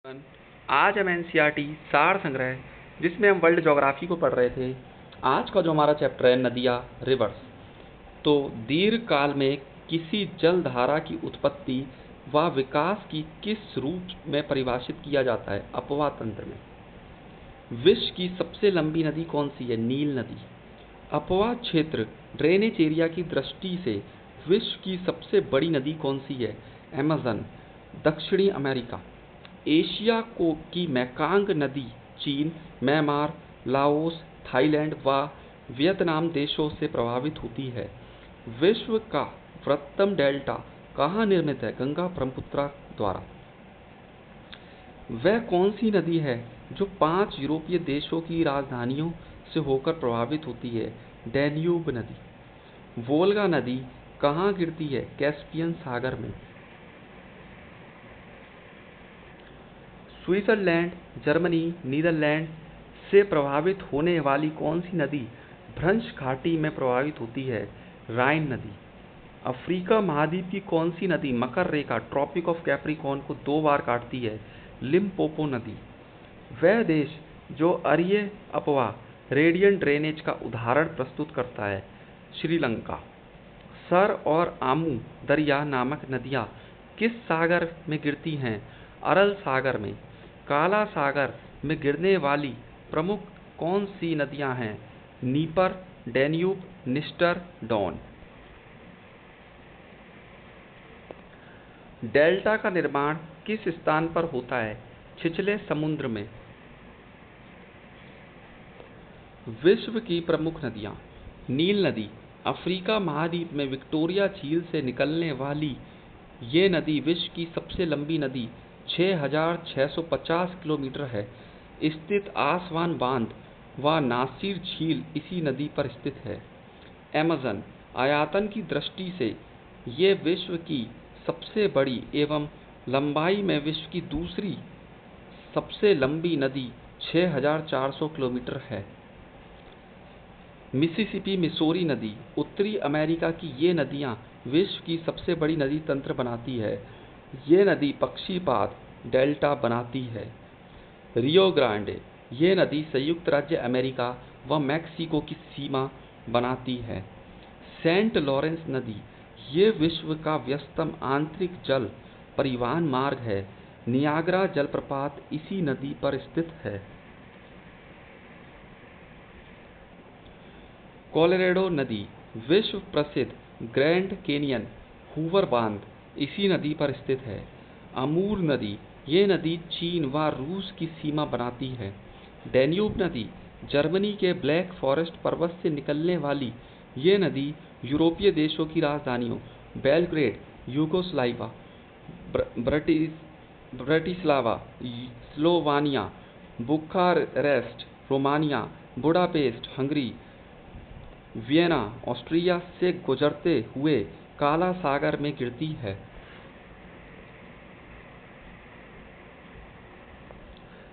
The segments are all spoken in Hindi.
आज हम एनसीईआरटी सार संग्रह जिसमें हम वर्ल्ड ज्योग्राफी को पढ़ रहे थे। आज का जो हमारा चैप्टर है नदियाँ रिवर्स। तो दीर्घ काल में किसी जल धारा की उत्पत्ति व विकास की किस रूप में परिभाषित किया जाता है अपवाह तंत्र में। विश्व की सबसे लंबी नदी कौन सी है? नील नदी। अपवाह क्षेत्र ड्रेनेज एरिया की दृष्टि से विश्व की सबसे बड़ी नदी कौन सी है? अमेज़न। दक्षिणी अमेरिका एशिया की मैकांग नदी चीन, म्यांमार, लाओस, थाईलैंड व वियतनाम देशों से प्रभावित होती है। विश्व का वृहत्तम डेल्टा कहाँ निर्मित है? गंगा ब्रह्मपुत्र द्वारा। वह कौन सी नदी है जो 5 यूरोपीय देशों की राजधानियों से होकर प्रभावित होती है? डैन्यूब नदी। वोल्गा नदी कहाँ गिरती है? कैस्पियन सागर में। स्विट्जरलैंड, जर्मनी, नीदरलैंड से प्रभावित होने वाली कौन सी नदी भ्रंश घाटी में प्रभावित होती है? राइन नदी। अफ्रीका महाद्वीप की कौन सी नदी मकर रेखा ट्रॉपिक ऑफ कैप्रिकॉर्न को 2 बार काटती है? लिम्पोपो नदी। वह देश जो अरीय अपवाह रेडियंट ड्रेनेज का उदाहरण प्रस्तुत करता है? श्रीलंका। सर और आमू दरिया नामक नदियाँ किस सागर में गिरती हैं? अरल सागर में। काला सागर में गिरने वाली प्रमुख कौन सी नदियां हैं? Dnieper, Danube, Dniester, Don. Delta का निर्माण किस स्थान पर होता है? छिछले समुद्र में। विश्व की प्रमुख नदियां। नील नदी अफ्रीका महाद्वीप में विक्टोरिया झील से निकलने वाली ये नदी विश्व की सबसे लंबी नदी 6,650 किलोमीटर है। स्थित आसवान बांध व नासिर झील इसी नदी पर स्थित है। अमेज़न आयतन की दृष्टि से ये विश्व की सबसे बड़ी एवं लंबाई में विश्व की दूसरी सबसे लंबी नदी 6,400 किलोमीटर है। मिसिसिपी मिसौरी नदी उत्तरी अमेरिका की ये नदियाँ विश्व की सबसे बड़ी नदी तंत्र बनाती है। ये नदी पक्षीपात डेल्टा बनाती है। रियो ग्रांडे ये नदी संयुक्त राज्य अमेरिका व मैक्सिको की सीमा बनाती है। सेंट लॉरेंस नदी ये विश्व का व्यस्तम आंतरिक जल परिवहन मार्ग है। नियाग्रा जलप्रपात इसी नदी पर स्थित है। कोलोराडो नदी विश्व प्रसिद्ध ग्रैंड कैनियन हूवर बांध इसी नदी पर स्थित है। अमूर नदी ये नदी चीन व रूस की सीमा बनाती है। डैन्यूब नदी जर्मनी के ब्लैक फॉरेस्ट पर्वत से निकलने वाली ये नदी यूरोपीय देशों की राजधानियों Belgrade, Yugoslavia, Bratislava, Slovenia, Bucharest, Romania, Budapest, Hungary, Vienna, Austria से गुजरते हुए काला सागर में गिरती है।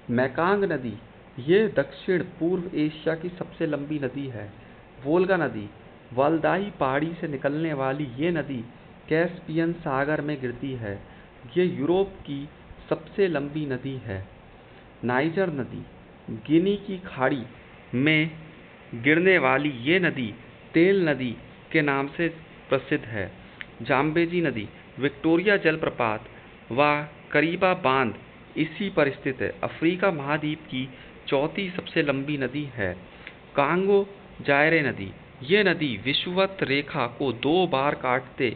मैकांग नदी ये दक्षिण पूर्व एशिया की सबसे लंबी नदी है। वोल्गा नदी वल्दाई पहाड़ी से निकलने वाली ये नदी कैस्पियन सागर में गिरती है। ये यूरोप की सबसे लंबी नदी है। नाइजर नदी गिनी की खाड़ी में गिरने वाली ये नदी तेल नदी के नाम से प्रसिद्ध है। जाम्बेजी नदी विक्टोरिया जलप्रपात व करीबा बांध इसी पर स्थित है। अफ्रीका महाद्वीप की चौथी सबसे लंबी नदी है। कांगो जायरे नदी ये नदी विषुवत रेखा को 2 बार काटते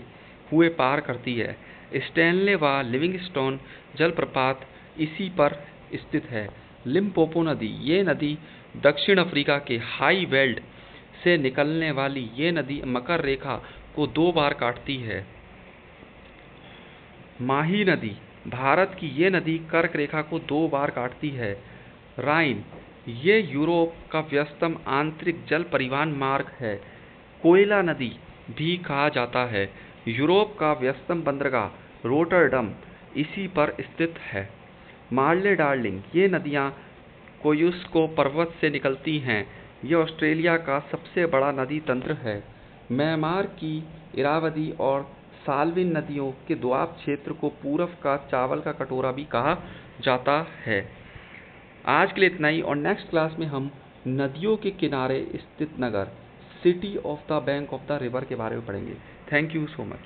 हुए पार करती है। स्टैनले व लिविंगस्टोन जलप्रपात इसी पर स्थित है। लिम्पोपो नदी ये नदी दक्षिण अफ्रीका के हाई वेल्ड से निकलने वाली ये नदी मकर रेखा को 2 बार काटती है। माही नदी भारत की ये नदी कर्क रेखा को 2 बार काटती है। राइन ये यूरोप का व्यस्तम आंतरिक जल परिवहन मार्ग है। कोयला नदी भी कहा जाता है। यूरोप का व्यस्तम बंदरगाह रोटरडम इसी पर स्थित है। मार्ले डार्लिंग ये नदियाँ कोयुस्को पर्वत से निकलती हैं। ये ऑस्ट्रेलिया का सबसे बड़ा नदी तंत्र है। म्यांमार की इरावदी और साल्विन नदियों के दोआब क्षेत्र को पूरब का चावल का कटोरा भी कहा जाता है। आज के लिए इतना ही, और नेक्स्ट क्लास में हम नदियों के किनारे स्थित नगर, city of the bank of the river के बारे में पढ़ेंगे। Thank you so much.